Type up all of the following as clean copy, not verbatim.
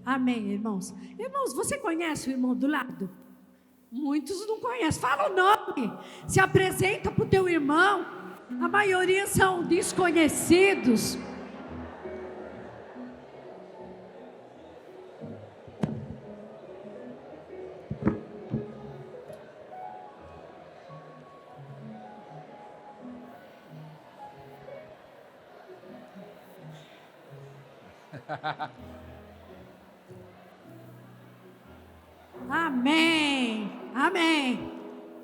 Amém, irmãos. Irmãos, você conhece o irmão do lado? Muitos não conhecem. Fala o nome. Se apresenta para o teu irmão. A maioria são desconhecidos. Amém, amém.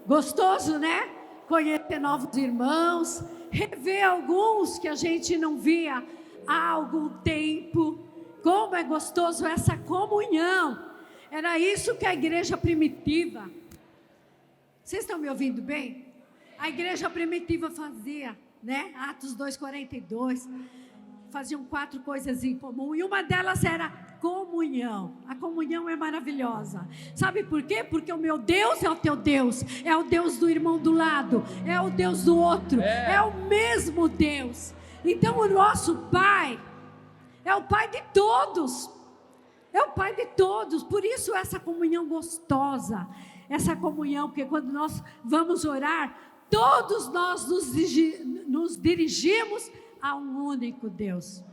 Gostoso, né? Conhecer novos irmãos, rever alguns que a gente não via há algum tempo. Como é gostoso essa comunhão. Era isso que a igreja primitiva. Vocês estão me ouvindo bem? A igreja primitiva fazia, né? Atos 2:42. Faziam 4 coisas em comum e uma delas era comunhão. A comunhão é maravilhosa. Sabe por quê? Porque o meu Deus é o teu Deus, é o Deus do irmão do lado, é o Deus do outro, é o mesmo Deus. Então o nosso Pai é o Pai de todos, é o Pai de todos. Por isso essa comunhão gostosa, essa comunhão, porque quando nós vamos orar, todos nós nos dirigimos a um único Deus.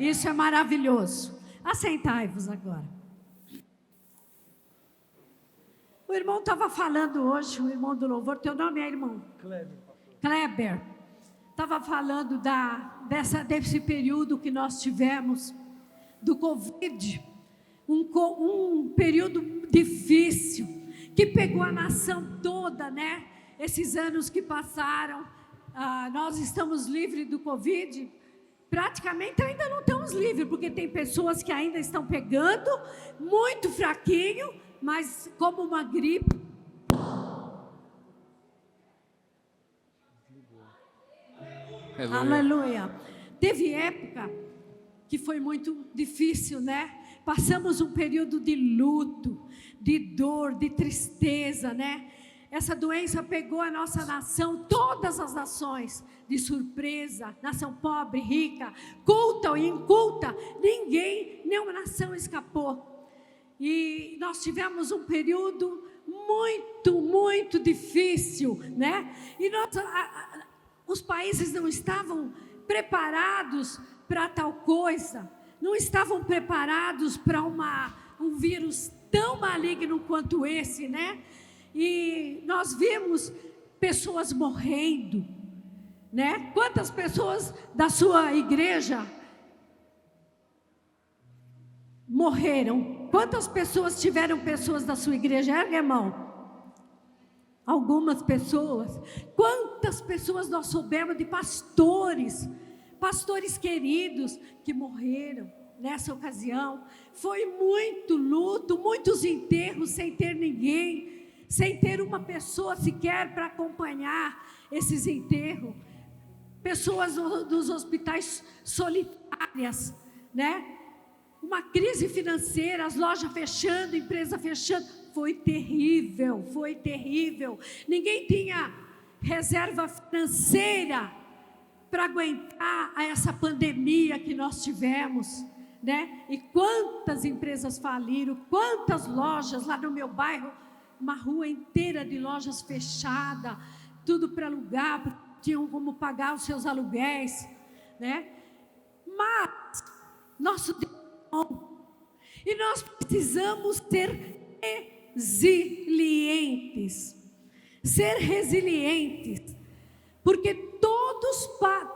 Isso é maravilhoso. Assentai-vos agora. O irmão estava falando hoje, o irmão do louvor, teu nome é irmão? Kleber. Estava falando desse período que nós tivemos, do Covid, um período difícil, que pegou a nação toda, né? Esses anos que passaram, nós estamos livres do Covid. Praticamente ainda não estamos livres, porque tem pessoas que ainda estão pegando, muito fraquinho, mas como uma gripe. Aleluia. Teve época que foi muito difícil, né? Passamos um período de luto, de dor, de tristeza, né? Essa doença pegou a nossa nação, todas as nações, de surpresa. Nação pobre, rica, culta ou inculta, nenhuma nação escapou. E nós tivemos um período muito difícil, né? E os países não estavam preparados para tal coisa, não estavam preparados para um vírus tão maligno quanto esse, né? E nós vimos pessoas morrendo, né? Quantas pessoas da sua igreja morreram? Quantas pessoas tiveram pessoas da sua igreja? Ergue a mão. Algumas pessoas. Quantas pessoas nós soubemos de pastores queridos que morreram nessa ocasião? Foi muito luto, muitos enterros sem ter ninguém, sem ter uma pessoa sequer para acompanhar esses enterros. Pessoas dos hospitais solitárias, né? Uma crise financeira, as lojas fechando, empresa fechando. Foi terrível, foi terrível. Ninguém tinha reserva financeira para aguentar essa pandemia que nós tivemos, né? E quantas empresas faliram, quantas lojas lá no meu bairro, uma rua inteira de lojas fechadas, tudo para alugar, porque tinham como pagar os seus aluguéis, né? Mas nosso Deus é bom, e nós precisamos ser resilientes, porque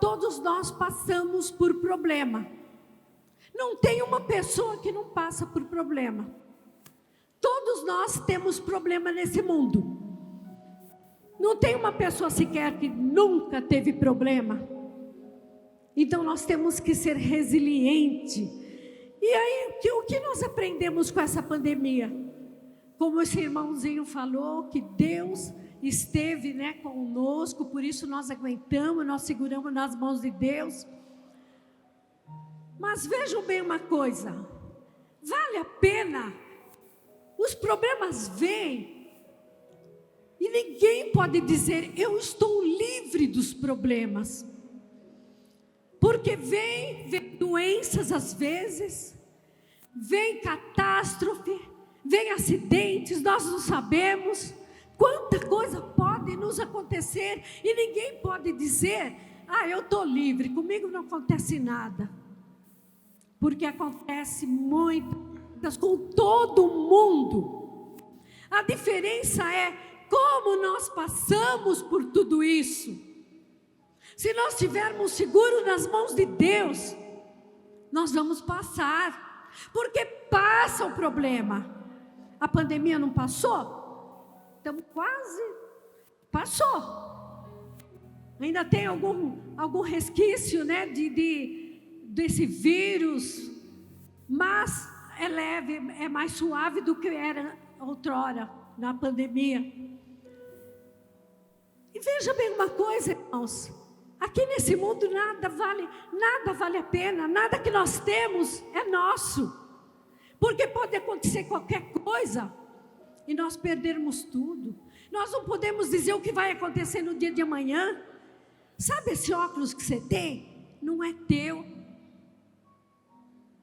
todos nós passamos por problema. Não tem uma pessoa que não passa por problema. Todos nós temos problema nesse mundo. Não tem uma pessoa sequer que nunca teve problema. Então nós temos que ser resilientes. E aí, o que nós aprendemos com essa pandemia? Como esse irmãozinho falou, que Deus esteve, né, conosco, por isso nós aguentamos, nós seguramos nas mãos de Deus. Mas vejam bem uma coisa, vale a pena? Os problemas vêm e ninguém pode dizer, eu estou livre dos problemas. Porque vem doenças às vezes, vem catástrofe, vem acidentes, nós não sabemos. Quanta coisa pode nos acontecer e ninguém pode dizer: ah, eu estou livre, comigo não acontece nada. Porque acontece muitas com todo mundo. A diferença é como nós passamos por tudo isso. Se nós estivermos seguros nas mãos de Deus, nós vamos passar, porque passa o problema. A pandemia não passou? Estamos quase, passou. Ainda tem algum resquício, né, desse vírus, mas é leve, é mais suave do que era outrora, na pandemia. E veja bem uma coisa, irmãos, aqui nesse mundo nada vale a pena, nada que nós temos é nosso, porque pode acontecer qualquer coisa e nós perdermos tudo. Nós não podemos dizer o que vai acontecer no dia de amanhã. Sabe esse óculos que você tem? Não é teu,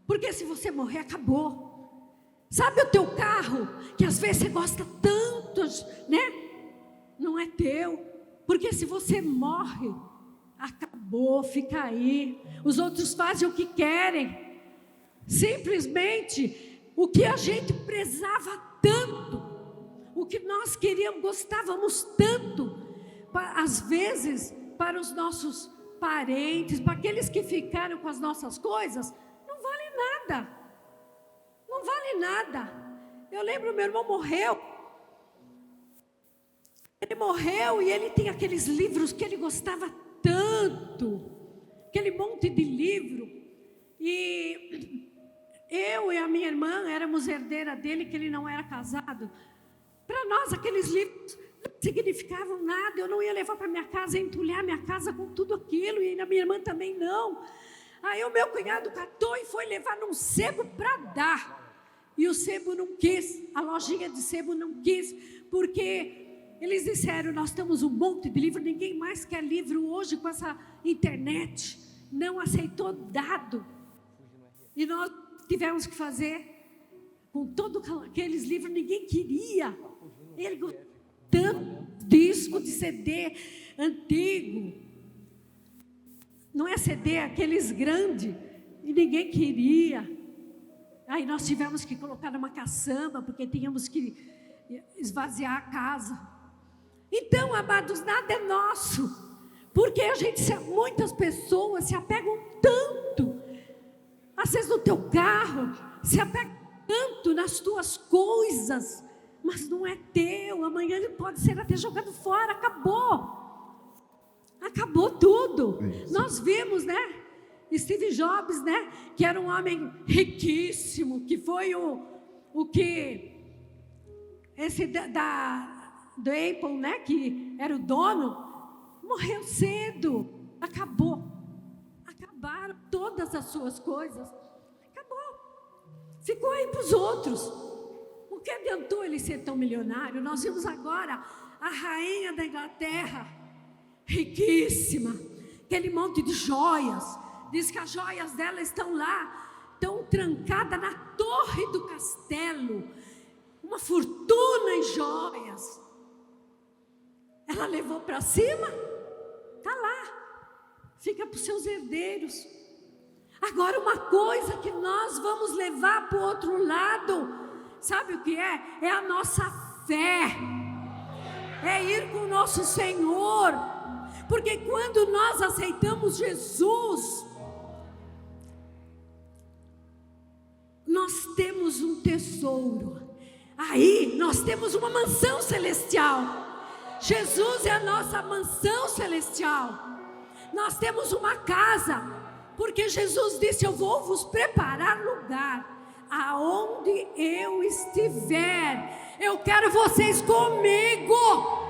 porque se você morrer, acabou. Sabe o teu carro, que às vezes você gosta tanto, né? Não é teu, porque se você morre, acabou, fica aí. Os outros fazem o que querem. Simplesmente o que a gente prezava tanto, o que nós queríamos, gostávamos tanto, às vezes para os nossos parentes, para aqueles que ficaram com as nossas coisas, não vale nada. Não vale nada. Eu lembro, meu irmão morreu. Ele morreu e ele tem aqueles livros que ele gostava tanto, aquele monte de livro. E eu e a minha irmã éramos herdeira dele, que ele não era casado. Para nós, aqueles livros não significavam nada. Eu não ia levar para minha casa, entulhar minha casa com tudo aquilo, e a minha irmã também não. Aí o meu cunhado catou e foi levar num sebo para dar. E o sebo não quis, a lojinha de sebo não quis, porque eles disseram: nós temos um monte de livro, ninguém mais quer livro hoje com essa internet. Não aceitou dado. E nós tivemos que fazer com todos aqueles livros, ninguém queria. Ele gostou tanto disco de CD antigo. Não é CD, aqueles grandes, e ninguém queria. Aí nós tivemos que colocar numa caçamba, porque tínhamos que esvaziar a casa. Então, amados, nada é nosso, porque muitas pessoas se apegam tanto, às vezes no teu carro, se apegam tanto nas tuas coisas, mas não é teu. Amanhã ele pode ser até jogado fora, acabou tudo. Nós vimos, né, Steve Jobs, né, que era um homem riquíssimo, que foi o que esse do Apple, né, que era o dono, morreu cedo. Acabaram todas as suas coisas, ficou aí para os outros. O que adiantou ele ser tão milionário? Nós vimos agora a rainha da Inglaterra, riquíssima, aquele monte de joias. Diz que as joias dela estão lá, estão trancadas na torre do castelo. Uma fortuna em joias. Ela levou para cima, está lá, fica para os seus herdeiros. Agora, uma coisa que nós vamos levar para o outro lado, sabe o que é? É a nossa fé, é ir com o nosso Senhor, porque quando nós aceitamos Jesus, nós temos um tesouro, aí nós temos uma mansão celestial. Jesus é a nossa mansão celestial. Nós temos uma casa, porque Jesus disse: eu vou vos preparar lugar, aonde eu estiver, eu quero vocês comigo.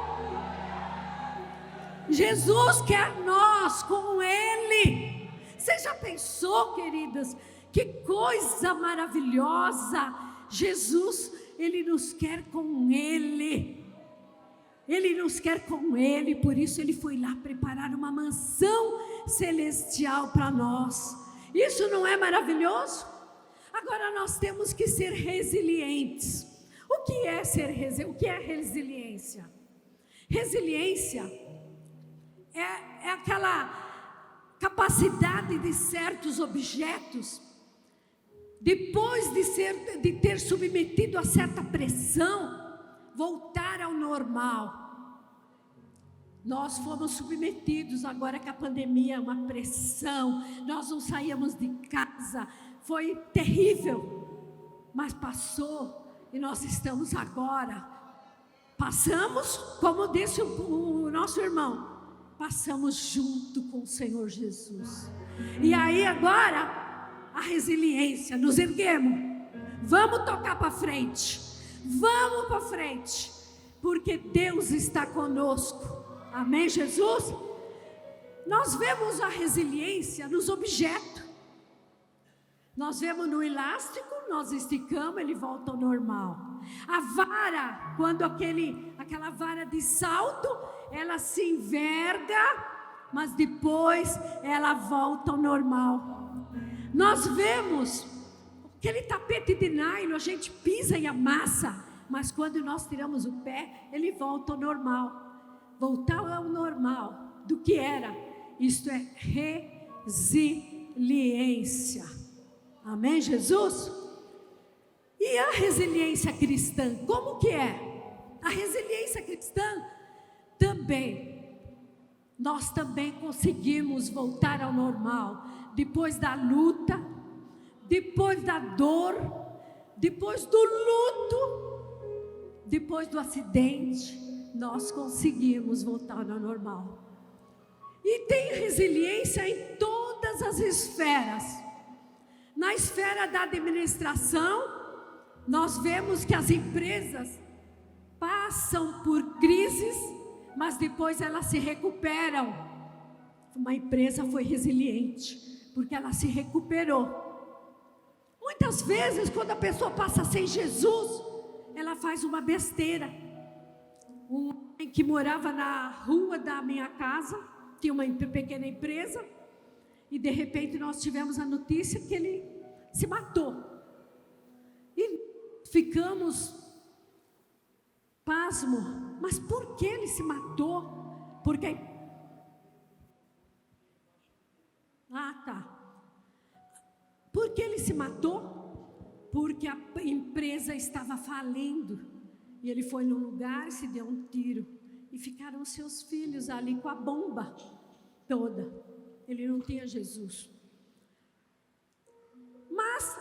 Jesus quer nós com Ele. Você já pensou, queridas, que coisa maravilhosa? Jesus, Ele nos quer com Ele. Ele nos quer com Ele, por isso Ele foi lá preparar uma mansão celestial para nós. Isso não é maravilhoso? Agora nós temos que ser resilientes. O que é resiliência? Resiliência é aquela capacidade de certos objetos, depois de ter submetido a certa pressão, voltar ao normal. Nós fomos submetidos agora com a pandemia, uma pressão, nós não saíamos de casa, foi terrível, mas passou e nós estamos agora, passamos, como disse o nosso irmão, passamos junto com o Senhor Jesus. E aí agora, a resiliência, nos erguemos, vamos tocar para frente, vamos para frente, porque Deus está conosco. Amém, Jesus? Nós vemos a resiliência nos objetos. Nós vemos no elástico, nós esticamos, ele volta ao normal. A vara, quando aquela vara de salto, ela se enverga, mas depois ela volta ao normal. Nós vemos aquele tapete de nylon, a gente pisa e amassa, mas quando nós tiramos o pé, ele volta ao normal. Voltar ao normal do que era, isto é resiliência. Amém, Jesus? E a resiliência cristã, como que é? A resiliência cristã também, nós também conseguimos voltar ao normal, depois da luta, depois da dor, depois do luto, depois do acidente, nós conseguimos voltar ao normal. E tem resiliência em todas as esferas. Na esfera da administração, nós vemos que as empresas passam por crises, mas depois elas se recuperam. Uma empresa foi resiliente, porque ela se recuperou. Muitas vezes, quando a pessoa passa sem Jesus, ela faz uma besteira. Um homem que morava na rua da minha casa, tinha uma pequena empresa, e de repente nós tivemos a notícia que ele se matou. E ficamos pasmos, mas por que ele se matou? Porque... Por que ele se matou? Porque a empresa estava falindo. E ele foi num lugar e se deu um tiro. E ficaram os seus filhos ali com a bomba toda. Ele não tinha Jesus. Mas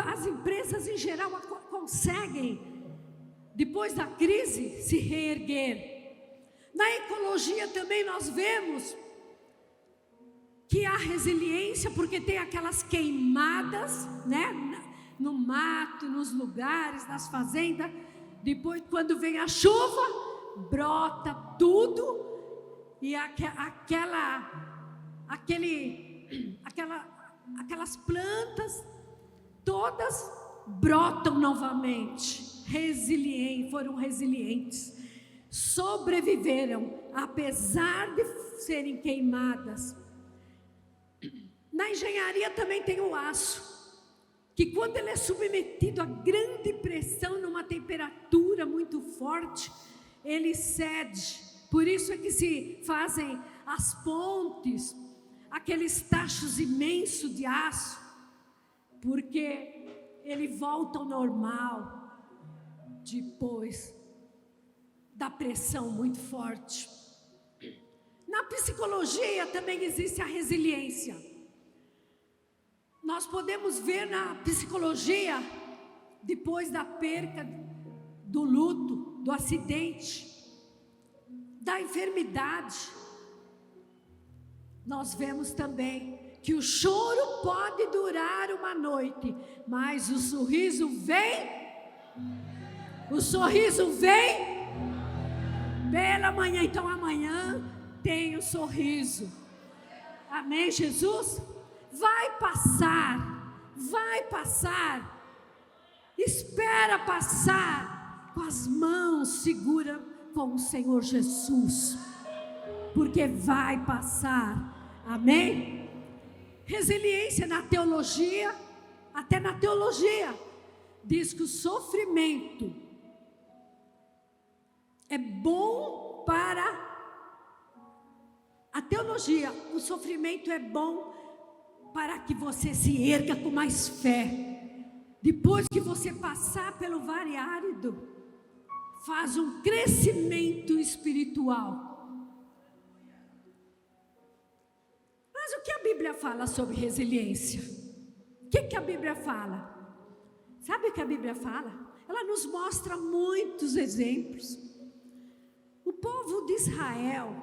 as empresas em geral conseguem, depois da crise, se reerguer. Na ecologia também nós vemos que há resiliência, porque tem aquelas queimadas, né? No mato, nos lugares, nas fazendas. Depois, quando vem a chuva, brota tudo e aquelas plantas todas brotam novamente. Foram resilientes, sobreviveram apesar de serem queimadas. Na engenharia também tem o aço, que quando ele é submetido a grande pressão, numa temperatura muito forte, ele cede. Por isso é que se fazem as pontes, aqueles tachos imensos de aço, porque ele volta ao normal, depois da pressão muito forte. Na psicologia também existe a resiliência. Nós podemos ver na psicologia, depois da perca, do luto, do acidente, da enfermidade, nós vemos também que o choro pode durar uma noite, mas o sorriso vem pela manhã. Então amanhã tem o sorriso. Amém, Jesus? Vai passar, espera passar, com as mãos segura com o Senhor Jesus, porque vai passar. Amém? Resiliência na teologia, até na teologia, diz que o sofrimento é bom para a teologia. O sofrimento é bom para que você se erga com mais fé. Depois que você passar pelo vale árido, faz um crescimento espiritual. Mas o que a Bíblia fala sobre resiliência? O que a Bíblia fala? Sabe o que a Bíblia fala? Ela nos mostra muitos exemplos. O povo de Israel,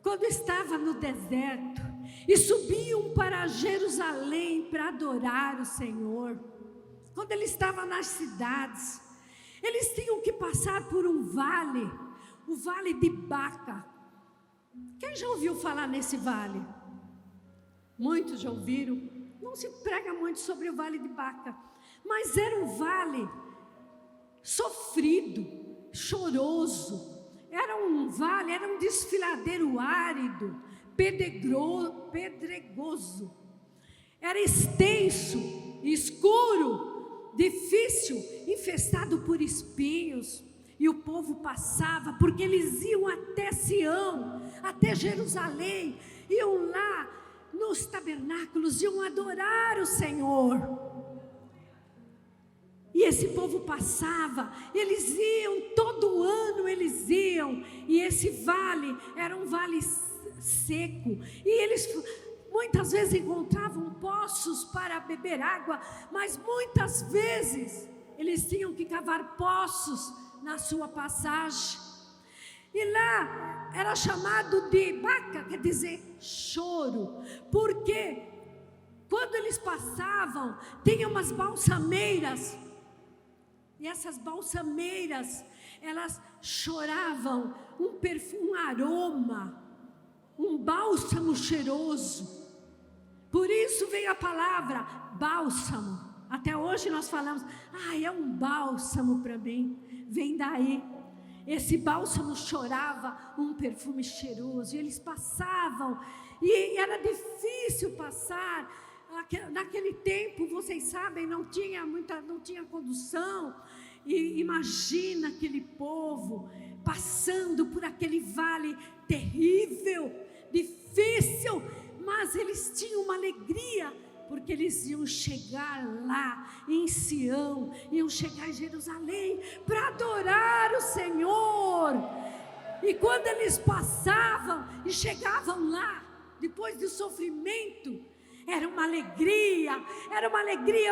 quando estava no deserto e subiam para Jerusalém para adorar o Senhor, quando ele estava nas cidades, eles tinham que passar por um vale, o vale de Baca. Quem já ouviu falar nesse vale? Muitos já ouviram. Não se prega muito sobre o vale de Baca, mas era um vale sofrido, choroso. Era um vale, era um desfiladeiro árido, pedregoso. Era extenso, escuro, difícil, infestado por espinhos. E o povo passava, porque eles iam até Sião, até Jerusalém, iam lá nos tabernáculos, iam adorar o Senhor. E esse povo passava, eles iam, todo ano eles iam, e esse vale era um vale seco, e eles muitas vezes encontravam poços para beber água, mas muitas vezes eles tinham que cavar poços na sua passagem. E lá era chamado de Baca, quer dizer choro, porque quando eles passavam, tinha umas balsameiras, e essas balsameiras, elas choravam um perfume, um aroma, um bálsamo cheiroso. Por isso veio a palavra bálsamo. Até hoje nós falamos, é um bálsamo para mim. Vem daí. Esse bálsamo chorava um perfume cheiroso. E eles passavam, e era difícil passar. Naquele tempo, vocês sabem, não tinha condução. E imagina aquele povo passando por aquele vale terrível, difícil, mas eles tinham uma alegria, porque eles iam chegar lá em Sião, iam chegar em Jerusalém para adorar o Senhor. E quando eles passavam e chegavam lá, depois do sofrimento, era uma alegria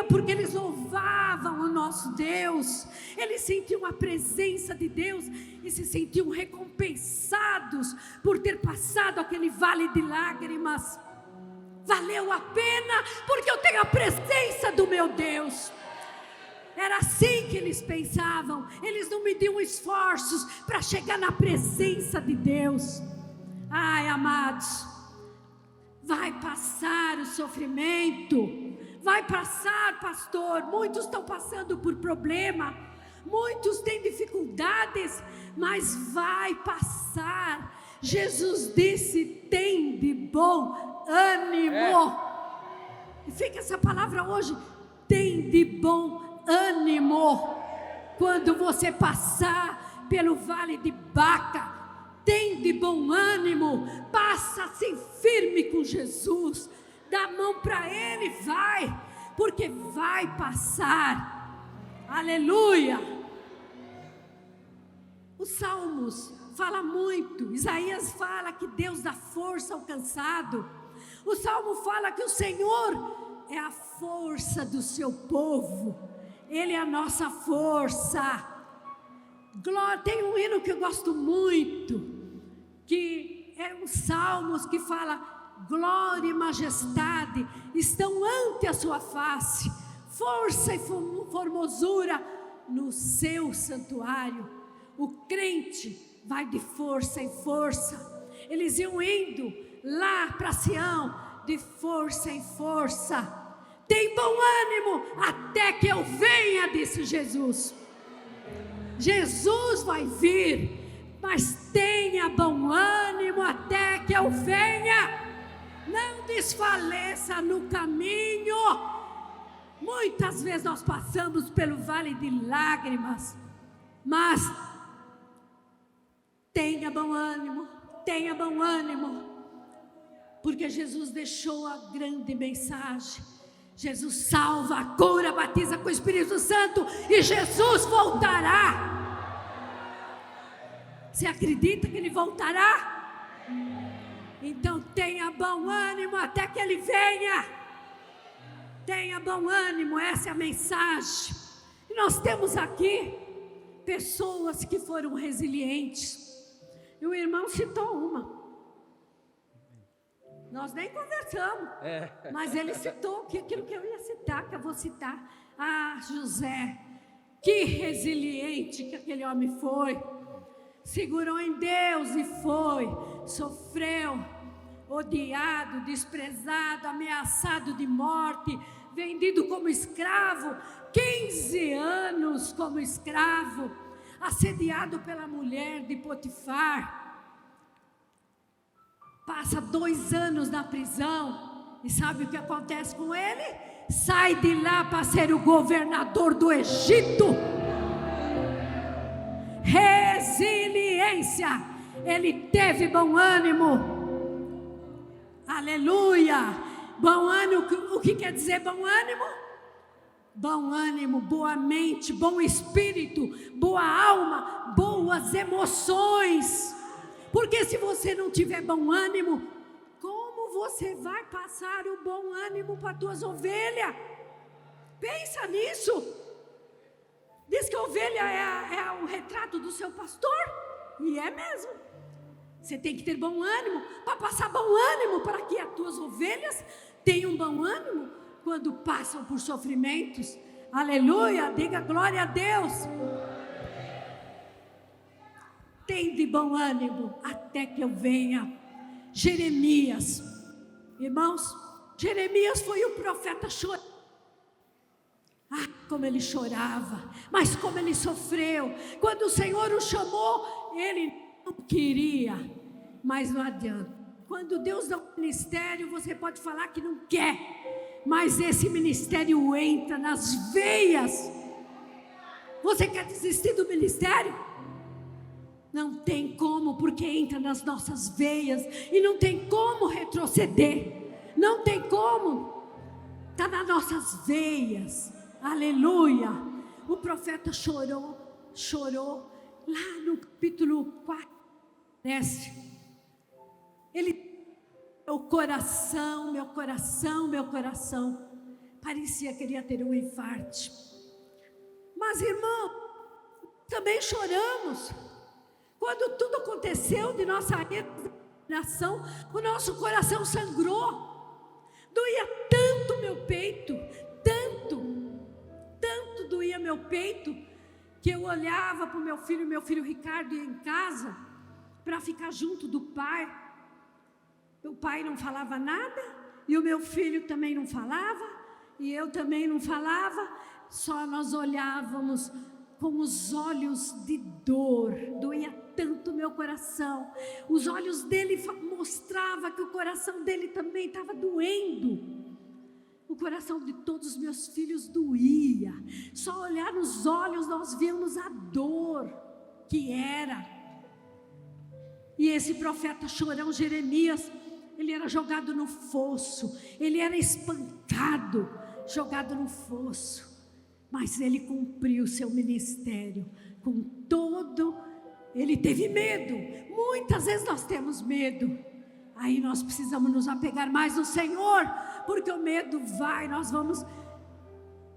porque eles louvavam o nosso Deus, eles sentiam a presença de Deus e se sentiam recompensados por ter passado aquele vale de lágrimas. Valeu a pena, porque eu tenho a presença do meu Deus. Era assim que eles pensavam, eles não mediam esforços para chegar na presença de Deus. Ai, amados, vai passar o sofrimento, vai passar, pastor. Muitos estão passando por problema, muitos têm dificuldades, mas vai passar. Jesus disse: tem de bom ânimo. E fica essa palavra hoje: tem de bom ânimo. Quando você passar pelo vale de Baca, tem de bom ânimo, passa assim firme com Jesus, dá a mão para Ele, vai, porque vai passar. Aleluia. Os Salmos fala muito. Isaías fala que Deus dá força ao cansado. O Salmo fala que o Senhor é a força do seu povo, Ele é a nossa força. Glória. Tem um hino que eu gosto muito, que é um Salmos que fala: glória e majestade estão ante a sua face, força e formosura no seu santuário. O crente vai de força em força. Eles iam indo lá para Sião de força em força. Tem bom ânimo até que eu venha, disse Jesus. Jesus vai vir, mas tenha bom ânimo até que eu venha. Não desfaleça no caminho. Muitas vezes nós passamos pelo vale de lágrimas, mas tenha bom ânimo, porque Jesus deixou a grande mensagem. Jesus salva, cura, batiza com o Espírito Santo e Jesus voltará. Você acredita que Ele voltará? Então tenha bom ânimo até que Ele venha. Tenha bom ânimo, essa é a mensagem. E nós temos aqui pessoas que foram resilientes. E o irmão citou uma. Nós nem conversamos, mas ele citou aquilo que eu ia citar, que eu vou citar. Ah, José, que resiliente que aquele homem foi. Segurou em Deus e foi. Sofreu, odiado, desprezado, ameaçado de morte, vendido como escravo, 15 anos como escravo, assediado pela mulher de Potifar. Passa 2 anos na prisão. E sabe o que acontece com ele? Sai de lá para ser o governador do Egito. Resiliência. Ele teve bom ânimo. Aleluia. Bom ânimo, o que quer dizer bom ânimo? Bom ânimo, boa mente, bom espírito, boa alma, boas emoções. Porque se você não tiver bom ânimo, como você vai passar o bom ânimo para as tuas ovelhas? Pensa nisso. Diz que a ovelha é o retrato do seu pastor. E é mesmo. Você tem que ter bom ânimo para passar bom ânimo para que as tuas ovelhas tenham bom ânimo quando passam por sofrimentos. Aleluia, diga glória a Deus. Tem de bom ânimo até que eu venha. Jeremias, irmãos, Jeremias foi o profeta chorando. Ah, como ele chorava, mas como ele sofreu. Quando o Senhor o chamou, ele não queria, mas não adianta. Quando Deus dá um ministério, você pode falar que não quer, mas esse ministério entra nas veias. Você quer desistir do ministério? Não tem como, porque entra nas nossas veias e não tem como retroceder. Não tem como. Está nas nossas veias. Aleluia. O profeta chorou lá no capítulo 4. Ele, meu coração, parecia que ele ia ter um infarto. Mas, irmão, também choramos. Quando tudo aconteceu de nossa nação, o nosso coração sangrou. Doía tanto meu peito, tanto doía meu peito, que eu olhava para o meu filho Ricardo ia em casa, para ficar junto do pai. O pai não falava nada, e o meu filho também não falava, e eu também não falava, só nós olhávamos com os olhos de dor. Doía tanto meu coração. Os olhos dele mostravam que o coração dele também estava doendo. O coração de todos os meus filhos doía. Só olhar nos olhos nós víamos a dor que era. E esse profeta chorão Jeremias, ele era jogado no fosso, ele era espancado, jogado no fosso. Mas ele cumpriu seu ministério com todo. Ele teve medo. Muitas vezes nós temos medo. Aí nós precisamos nos apegar mais no Senhor, porque o medo nós vamos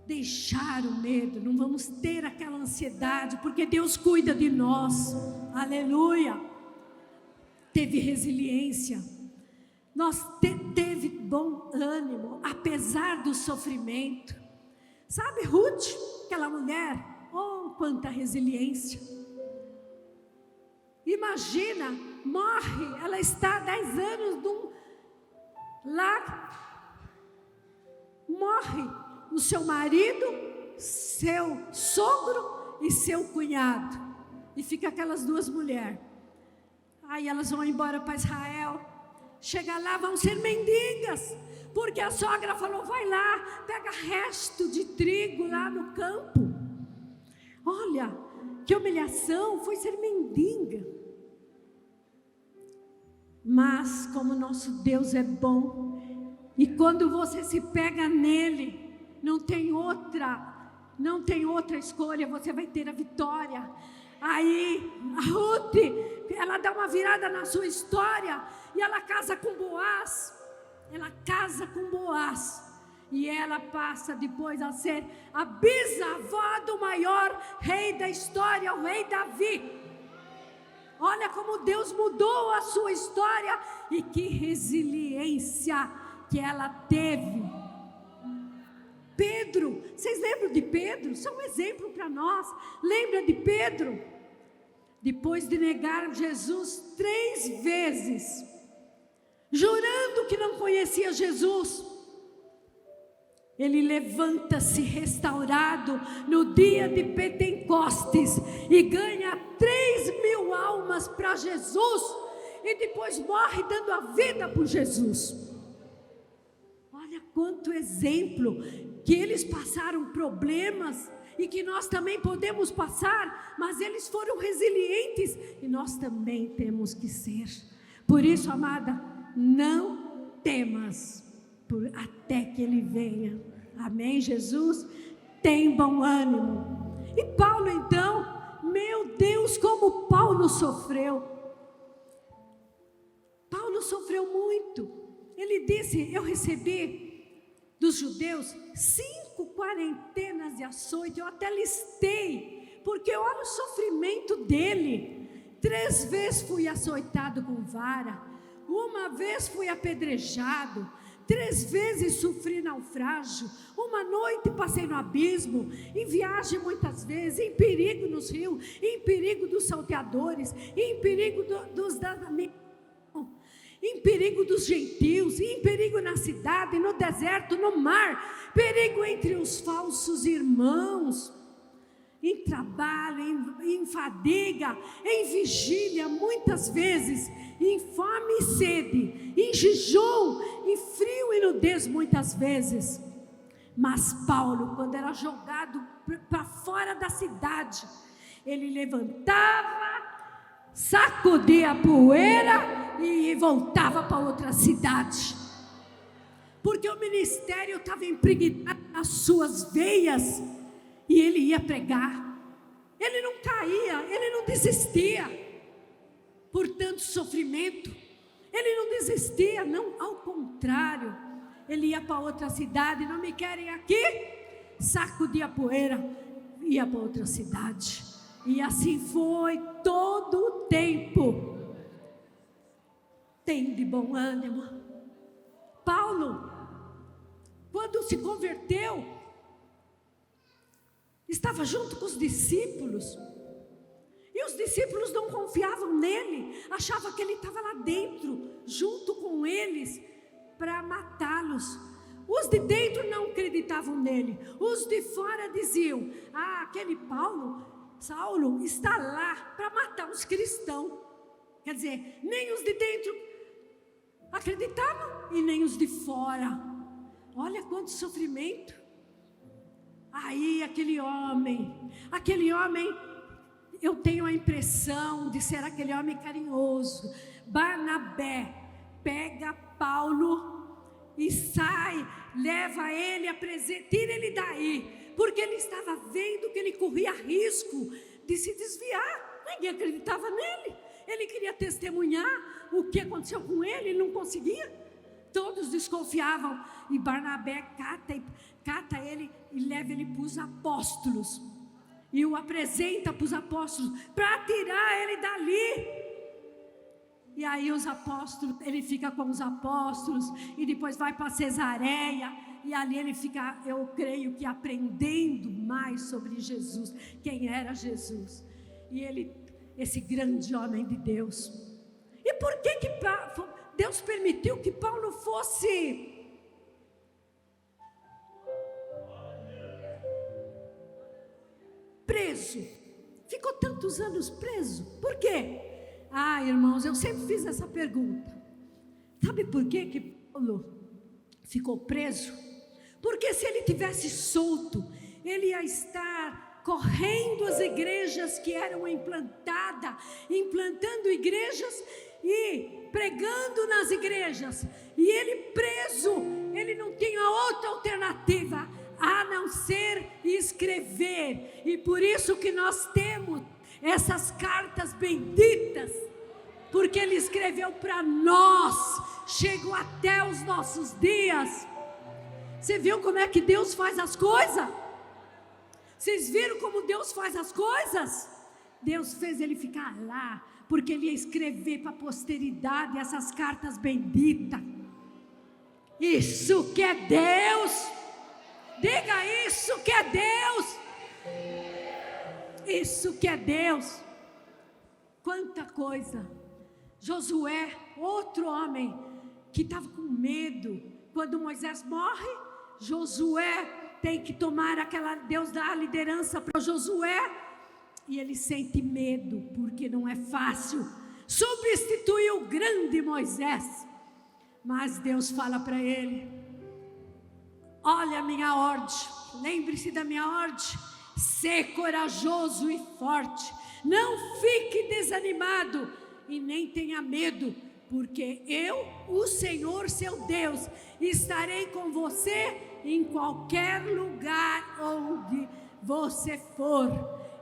deixar o medo, não vamos ter aquela ansiedade, porque Deus cuida de nós. Aleluia. Teve resiliência. Teve bom ânimo, apesar do sofrimento. Sabe Ruth, aquela mulher? Oh, quanta resiliência. Imagina, morre, ela está há 10 anos lá, morre o seu marido, seu sogro e seu cunhado, e fica aquelas 2 mulheres. Aí elas vão embora para Israel, chega lá, vão ser mendigas, porque a sogra falou: vai lá, pega resto de trigo lá no campo. Olha, que humilhação, foi ser mendiga. Mas como nosso Deus é bom, e quando você se pega nele, não tem outra escolha, você vai ter a vitória. Aí a Ruth, ela dá uma virada na sua história, e ela casa com Boaz. E ela passa depois a ser a bisavó do maior rei da história, o rei Davi. Olha como Deus mudou a sua história, e que resiliência que ela teve. Pedro, vocês lembram de Pedro? Isso é um exemplo para nós. Lembra de Pedro? Depois de negar Jesus 3 vezes, jurando que não conhecia Jesus, ele levanta-se restaurado no dia de Pentecostes e ganha 3.000 almas para Jesus, e depois morre dando a vida por Jesus. Olha quanto exemplo, que eles passaram problemas e que nós também podemos passar, mas eles foram resilientes e nós também temos que ser. Por isso, amada, não temas até que Ele venha. Amém, Jesus? Tem bom ânimo. E Paulo então, meu Deus, como Paulo sofreu. Paulo sofreu muito. Ele disse: eu recebi dos judeus 5 quarentenas de açoite. Eu até listei, porque olha o sofrimento dele. 3 vezes fui açoitado com vara, 1 vez fui apedrejado, 3 vezes sofri naufrágio, 1 noite passei no abismo, em viagem muitas vezes, em perigo nos rios, em perigo dos salteadores, em perigo em perigo dos gentios, em perigo na cidade, no deserto, no mar, perigo entre os falsos irmãos, em trabalho, em fadiga, em vigília, muitas vezes, em fome e sede, em jejum, em frio e nudez, muitas vezes. Mas Paulo, quando era jogado para fora da cidade, ele levantava, sacudia a poeira e voltava para outra cidade, porque o ministério estava impregnado nas suas veias, e ele ia pregar. Ele não caía, ele não desistia por tanto sofrimento, ele não desistia, não, ao contrário, ele ia para outra cidade. Não me querem aqui? Sacudia a poeira, ia para outra cidade. E assim foi todo o tempo. Tem de bom ânimo. Paulo, quando se converteu, estava junto com os discípulos, e os discípulos não confiavam nele, achavam que ele estava lá dentro, junto com eles, para matá-los. Os de dentro não acreditavam nele, os de fora diziam: aquele Saulo está lá para matar os cristãos. Quer dizer, nem os de dentro acreditavam e nem os de fora. Olha quanto sofrimento. Aí aquele homem, eu tenho a impressão de ser aquele homem carinhoso, Barnabé, pega Paulo e sai, leva ele, tira ele daí, porque ele estava vendo que ele corria risco de se desviar. Ninguém acreditava nele, ele queria testemunhar o que aconteceu com ele, ele não conseguia, todos desconfiavam, e Barnabé cata ele e leva ele para os apóstolos, e o apresenta para os apóstolos, para tirar ele dali. E aí os apóstolos, ele fica com os apóstolos, e depois vai para Cesareia, e ali ele fica, eu creio que aprendendo mais sobre Jesus, quem era Jesus, e ele, esse grande homem de Deus. E por que Deus permitiu que Paulo fosse preso? Ficou tantos anos preso, por quê? Irmãos, eu sempre fiz essa pergunta. Sabe por que Paulo ficou preso, porque se ele tivesse solto, ele ia estar correndo as igrejas que eram implantadas, implantando igrejas e pregando nas igrejas, e ele preso, ele não tinha outra alternativa a não ser escrever, e por isso que nós temos essas cartas benditas, porque ele escreveu para nós, chegou até os nossos dias. Você viu como é que Deus faz as coisas? Vocês viram como Deus faz as coisas? Deus fez ele ficar lá, porque ele ia escrever para a posteridade essas cartas benditas. Isso que é Deus. Diga isso que é Deus. Isso que é Deus. Quanta coisa. Josué, outro homem que estava com medo. Quando Moisés morre, Josué tem que tomar Deus dá a liderança para Josué, e ele sente medo, porque não é fácil substituir o grande Moisés. Mas Deus fala para ele: olha a minha ordem, lembre-se da minha ordem, ser corajoso e forte, não fique desanimado e nem tenha medo, porque eu, o Senhor seu Deus, estarei com você em qualquer lugar onde você for.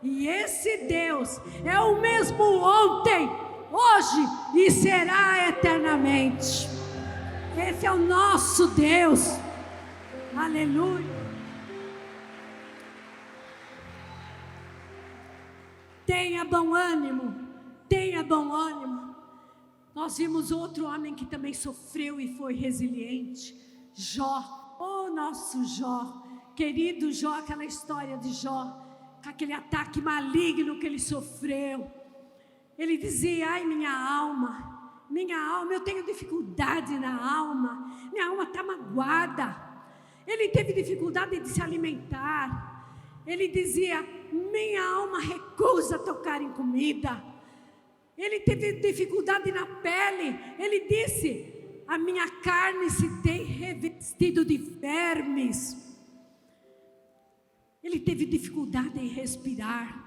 E esse Deus é o mesmo ontem, hoje e será eternamente. Esse é o nosso Deus. Aleluia. Tenha bom ânimo, tenha bom ânimo. Nós vimos outro homem que também sofreu e foi resiliente, Jó. Oh, nosso Jó, querido Jó, aquela história de Jó, com aquele ataque maligno que ele sofreu. Ele dizia: ai, minha alma, eu tenho dificuldade na alma, minha alma está magoada. Ele teve dificuldade de se alimentar. Ele dizia: minha alma recusa tocar em comida. Ele teve dificuldade na pele. Ele disse: a minha carne se tem revestido de vermes. Ele teve dificuldade em respirar.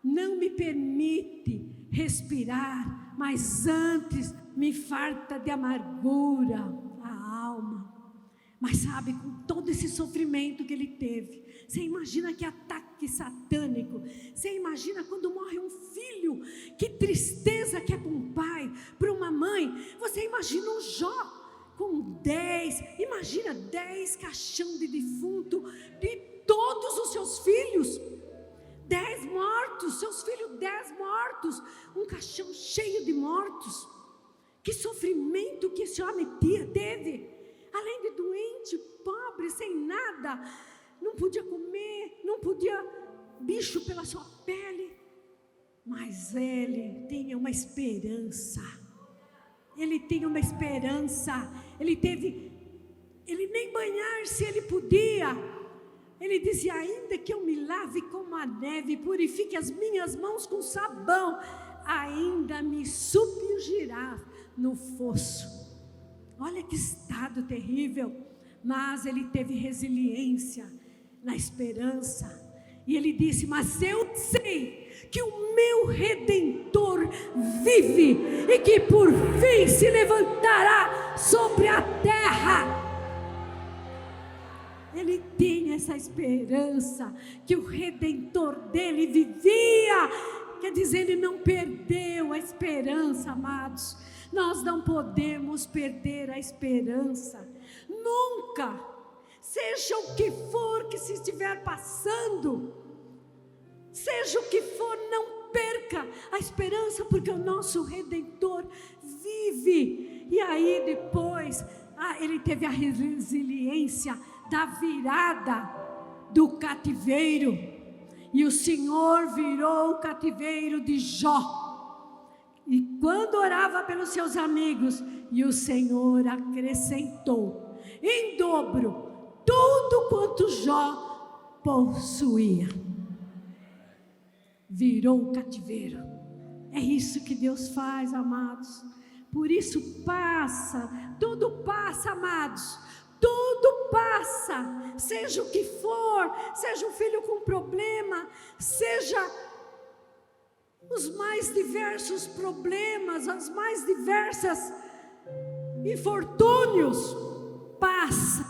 Não me permite respirar, mas antes me farta de amargura a alma. Mas sabe, com todo esse sofrimento que ele teve, você imagina que ataque satânico, você imagina quando morre um filho, que tristeza que é para um pai, para uma mãe. Você imagina um Jó com 10 caixão de defunto, de todos os seus filhos, 10 mortos, seus filhos 10 mortos, um caixão cheio de mortos. Que sofrimento que esse homem teve, além de doente, pobre, sem nada, não podia comer, não podia, bicho pela sua pele, mas ele tinha uma esperança, ele nem banhar-se ele podia. Ele dizia: ainda que eu me lave com a neve, purifique as minhas mãos com sabão, ainda me submergirá no fosso. Olha que estado terrível. Mas ele teve resiliência na esperança, e ele disse: mas eu sei que o meu Redentor vive, e que por fim se levantará sobre a terra. Ele tinha essa esperança, que o Redentor dele vivia. Quer dizer, ele não perdeu a esperança, amados. Nós não podemos perder a esperança, nunca. Seja o que for que se estiver passando, seja o que for, não perca a esperança, porque o nosso Redentor vive. E aí depois, ele teve a resiliência da virada do cativeiro, e o Senhor virou o cativeiro de Jó. E quando orava pelos seus amigos, e o Senhor acrescentou em dobro tudo quanto Jó possuía. Virou o cativeiro. É isso que Deus faz, amados. Por isso tudo passa, amados. Tudo passa, seja o que for, seja um filho com problema, seja os mais diversos problemas, as mais diversas infortúnios, passe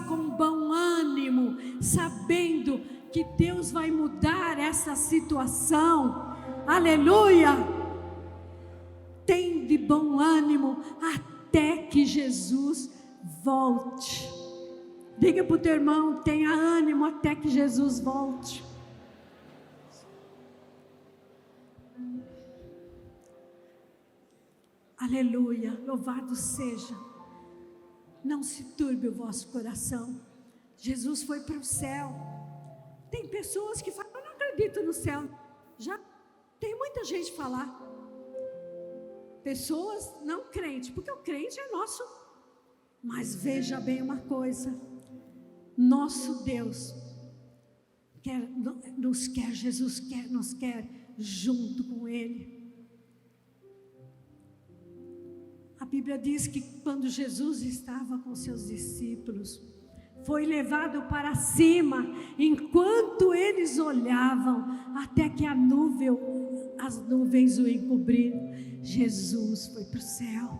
com bom ânimo, sabendo que Deus vai mudar essa situação. Aleluia! Tem de bom ânimo até que Jesus volte. Diga para o teu irmão: tenha ânimo até que Jesus volte. Aleluia, louvado seja. Não se turbe o vosso coração. Jesus foi para o céu. Tem pessoas que falam: eu não acredito no céu. Já tem muita gente falar. Pessoas não crentes, porque o crente é nosso. Mas veja bem uma coisa: nosso Deus nos quer, Jesus nos quer junto com Ele. A Bíblia diz que quando Jesus estava com seus discípulos, foi levado para cima, enquanto eles olhavam, até que as nuvens o encobriram. Jesus foi para o céu.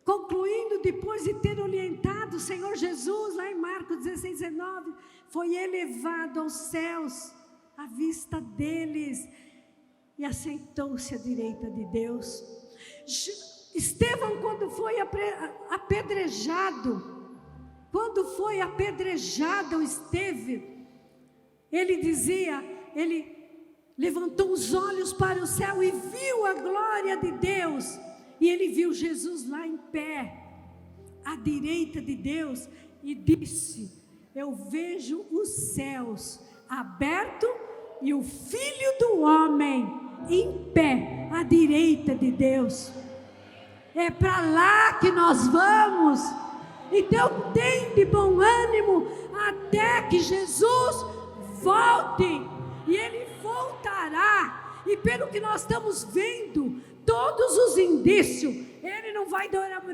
Concluindo, depois de ter orientado o Senhor Jesus, lá em Marcos 16, 19, foi elevado aos céus, à vista deles, e assentou-se à direita de Deus. Estevão, quando foi apedrejado, Estevão, ele levantou os olhos para o céu e viu a glória de Deus, e ele viu Jesus lá em pé, à direita de Deus, e disse: eu vejo os céus abertos e o Filho do Homem em pé, à direita de Deus. É para lá que nós vamos. Então tem de bom ânimo até que Jesus volte. E Ele voltará. E pelo que nós estamos vendo, todos os indícios, Ele não vai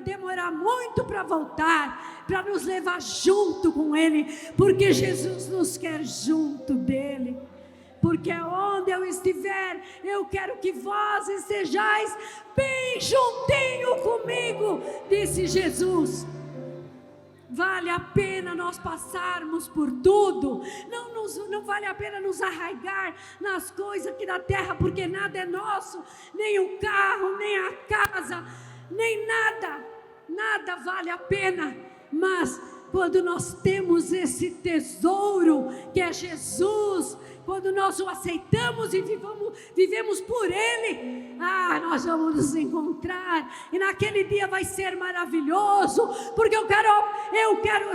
demorar muito para voltar, para nos levar junto com Ele, porque Jesus nos quer junto dEle. Porque onde eu estiver, eu quero que vós estejais bem juntinho comigo, disse Jesus. Vale a pena nós passarmos por tudo, não vale a pena nos arraigar nas coisas aqui da terra, porque nada é nosso, nem o carro, nem a casa, nem nada vale a pena. Mas quando nós temos esse tesouro que é Jesus, quando nós o aceitamos e vivemos por Ele, nós vamos nos encontrar, e naquele dia vai ser maravilhoso, porque eu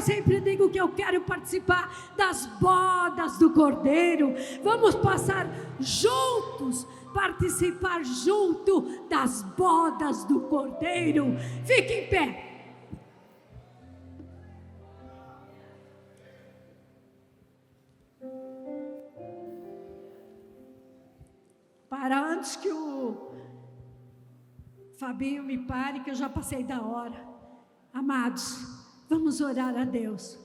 sempre digo que eu quero participar das bodas do Cordeiro. Vamos passar juntos, participar junto das bodas do Cordeiro. Fique em pé. Para antes que o Fabinho me pare, que eu já passei da hora. Amados, vamos orar a Deus.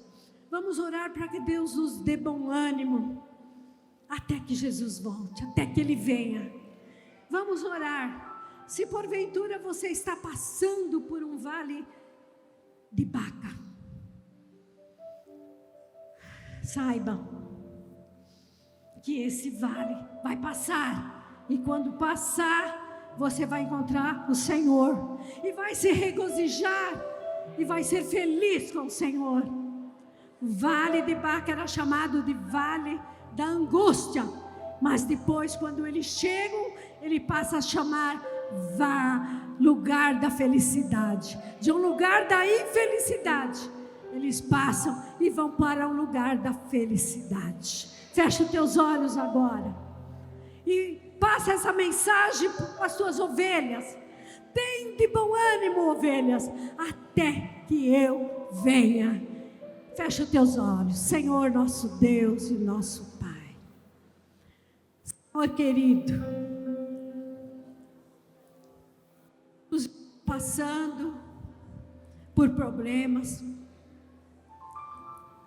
Vamos orar para que Deus nos dê bom ânimo, até que Jesus volte, até que Ele venha. Vamos orar. Se porventura você está passando por um vale de Baca, saiba que esse vale vai passar. E quando passar, você vai encontrar o Senhor, e vai se regozijar, e vai ser feliz com o Senhor. O vale de Baca era chamado de vale da angústia, mas depois, quando eles chegam, ele passa a chamar lugar da felicidade. De um lugar da infelicidade, eles passam e vão para um lugar da felicidade. Fecha os teus olhos agora e passa essa mensagem para as tuas ovelhas. Tem de bom ânimo, ovelhas, até que eu venha. Fecha os teus olhos. Senhor, nosso Deus e nosso Pai. Senhor querido, passando por problemas.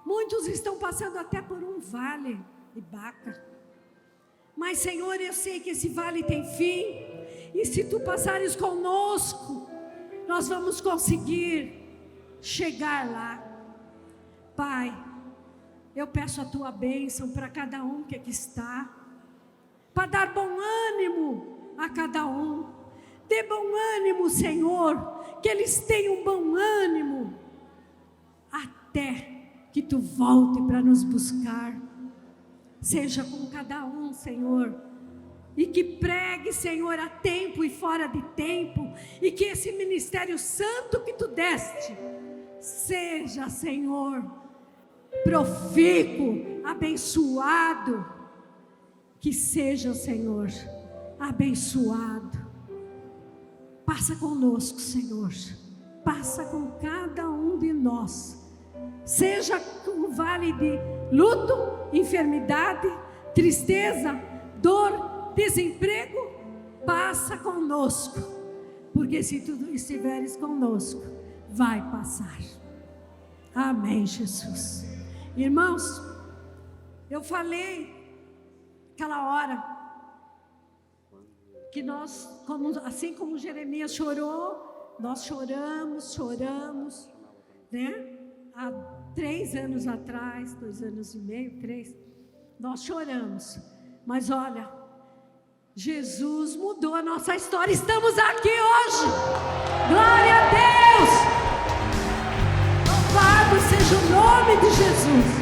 Muitos estão passando até por um vale de Baca. Mas, Senhor, eu sei que esse vale tem fim. E se Tu passares conosco, nós vamos conseguir chegar lá. Pai, eu peço a Tua bênção para cada um que aqui está, para dar bom ânimo a cada um. Dê bom ânimo, Senhor, que eles tenham bom ânimo, até que Tu volte para nos buscar. Seja com cada um, Senhor, e que pregue, Senhor, a tempo e fora de tempo, e que esse ministério santo que Tu deste, seja, Senhor, profícuo, abençoado, que seja, Senhor, abençoado. Passa conosco, Senhor, passa com cada um de nós, seja um vale de luto, enfermidade, tristeza, dor, desemprego, passa conosco, porque se Tu estiveres conosco, vai passar. Amém, Jesus. Irmãos, eu falei aquela hora que nós, assim como Jeremias chorou, nós choramos, né? Há 3 anos atrás, 2 anos e meio, 3, nós choramos. Mas olha, Jesus mudou a nossa história. Estamos aqui hoje. Glória a Deus. Louvado seja o nome de Jesus.